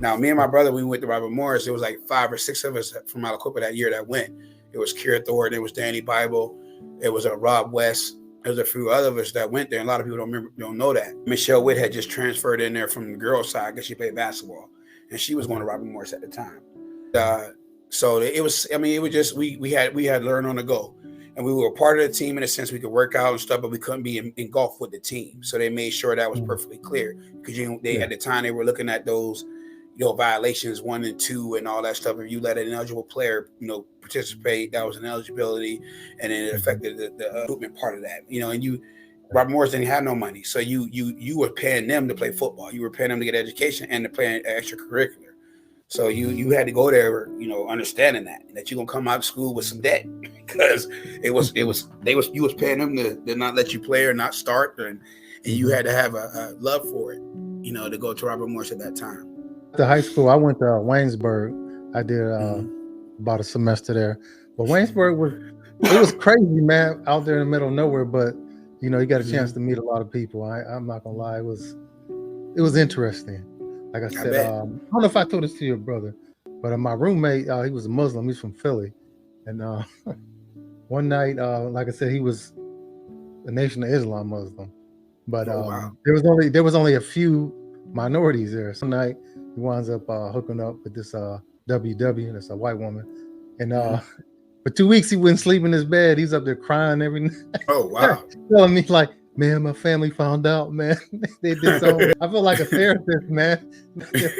Now, me and my brother, we went to Robert Morris. There was like 5 or 6 of us from Aliquippa that year that went. It was Kier Thornton, it was Danny Bible, it was Rob West. There was a few other of us that went there. And a lot of people don't know that. Michelle Witt had just transferred in there from the girls' side because she played basketball, and she was going to Robert Morris at the time. So it was. I mean, it was just we had learned on the go, and we were part of the team in a sense. We could work out and stuff, but we couldn't be engulfed with the team. So they made sure that was perfectly clear because at the time they were looking at those violations 1 and 2 and all that stuff. If you let an ineligible player participate, that was an eligibility, and then it affected the recruitment part of that. And Robert Morris didn't have no money, so you were paying them to play football. You were paying them to get education and to play an extracurricular. So you had to go there, understanding that you're gonna come out of school with some debt because you was paying them to not let you play or not start, and you had to have a love for it, to go to Robert Morris at that time. To high school, I went to Waynesburg. I did about a semester there, but Waynesburg was crazy, man, out there in the middle of nowhere. But you got a chance to meet a lot of people. I'm not gonna lie, it was interesting. Like I said, I don't know if I told this to your brother, but my roommate, he was a Muslim. He's from Philly, and one night, like I said, he was a Nation of Islam Muslim, but there was only a few minorities there. Some night he winds up hooking up with this WW, that's a white woman, and for 2 weeks he wouldn't sleep in his bed. He's up there crying every night. Oh wow! Telling me like, man, my family found out, man. They did so. I feel like a therapist, man.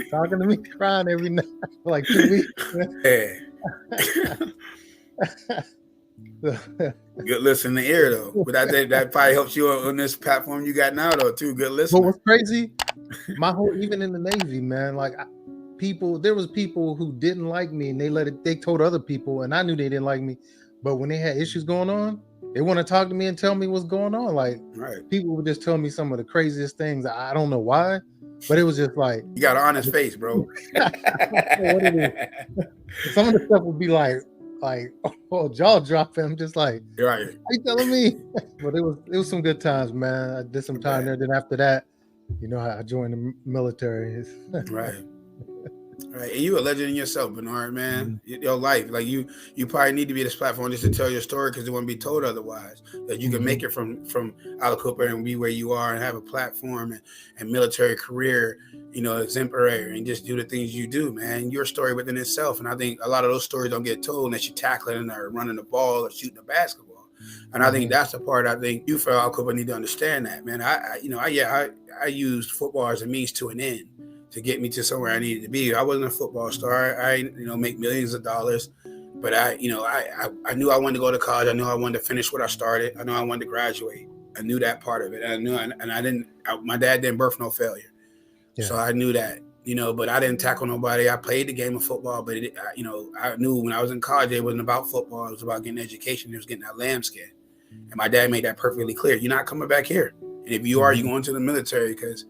Talking to me, crying every night for like 2 weeks. Good listening ear though, but I think that probably helps you on this platform you got now though too. Good listening. But what's crazy, even in the Navy, man, like there was people who didn't like me, and they told other people, and I knew they didn't like me, but when they had issues going on, they want to talk to me and tell me what's going on. Like people would just tell me some of the craziest things. I don't know why, but it was just like, you got an honest face, bro. Some of the stuff would be like jaw dropping. I'm just like, right. Are you telling me? But it was some good times, man. I did some time there. Then after that, I joined the military. Right. Right, and you a legend in yourself, Bernard, man. Your life, like you probably need to be this platform just to tell your story because it won't be told otherwise. That you can make it from Aliquippa and be where you are and have a platform and military career, exemplary, and just do the things you do, man. Your story within itself, and I think a lot of those stories don't get told unless you're tackling or running the ball or shooting the basketball. And I think that's the part I think you for Aliquippa need to understand that, man. I used football as a means to an end, to get me to somewhere I needed to be. I wasn't a football star. I make millions of dollars, but I knew I wanted to go to college. I knew I wanted to finish what I started. I knew I wanted to graduate. I knew that part of it. I knew, my dad didn't birth no failure. Yeah. So I knew that, but I didn't tackle nobody. I played the game of football, but I knew when I was in college, it wasn't about football. It was about getting education. It was getting that lamb skin. And my dad made that perfectly clear. You're not coming back here. And if you are, you're going to the military because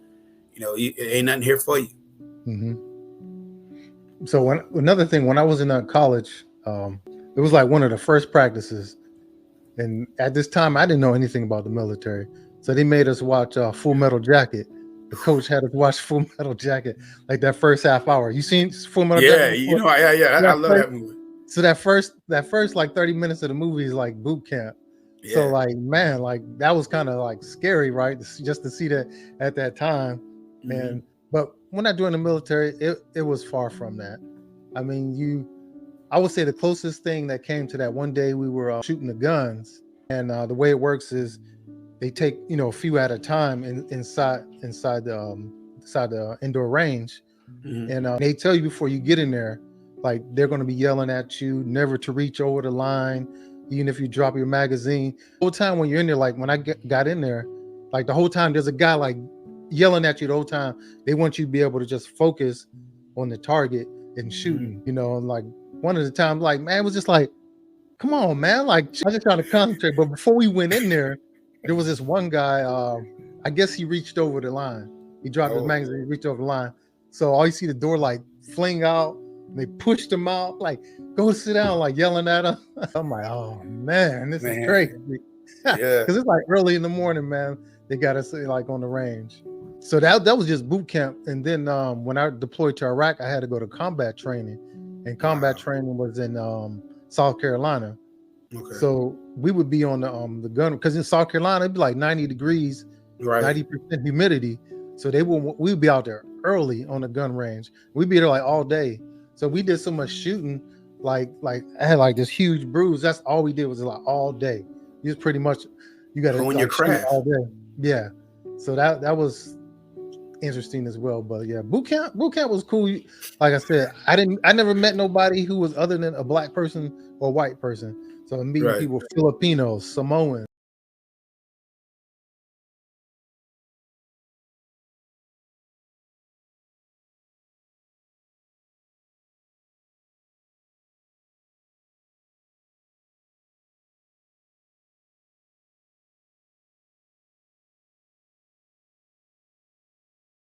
it ain't nothing here for you. So another thing, when I was in college, it was like one of the first practices, and at this time I didn't know anything about the military, so they made us watch Full Metal Jacket. The coach had us watch Full Metal Jacket, like that first half hour. You seen Full Metal Jacket? Yeah, I love that movie. So that first like 30 minutes of the movie is like boot camp. Yeah. So like, man, like that was kind of like scary, right? Just to see that at that time, man. But when I joined the military, it was far from that. I mean, I would say the closest thing that came to that, one day we were shooting the guns, and the way it works is they take a few at a time inside the indoor range, and they tell you before you get in there, like they're going to be yelling at you never to reach over the line, even if you drop your magazine. The whole time when you're in there, like when I got in there, like the whole time there's a guy like yelling at you the whole time. They want you to be able to just focus on the target and shooting, and like one of the times, like, man, it was just like, come on, man, like I was just trying to concentrate. But before we went in there was this one guy, I guess he reached over the line. He dropped his magazine, he reached over the line. So all you see the door like fling out, and they pushed him out, like, go sit down, like yelling at him. I'm like, oh man, this is crazy. Because it's like early in the morning, man. They got us like on the range. So that was just boot camp. And then when I deployed to Iraq, I had to go to combat training, and combat training was in South Carolina. Okay. So we would be on the gun, because in South Carolina it'd be like 90 degrees, Right. 90% humidity. So we'd be out there early on the gun range. We'd be there like all day. So we did so much shooting, like I had like this huge bruise. That's all we did was like all day. You just pretty much you got to Hone like your shoot craft. all day. Yeah. So that was interesting as well. But yeah, boot camp was cool. Like I said, I never met nobody who was other than a black person or white person. So I'm meeting people, Filipinos, Samoans,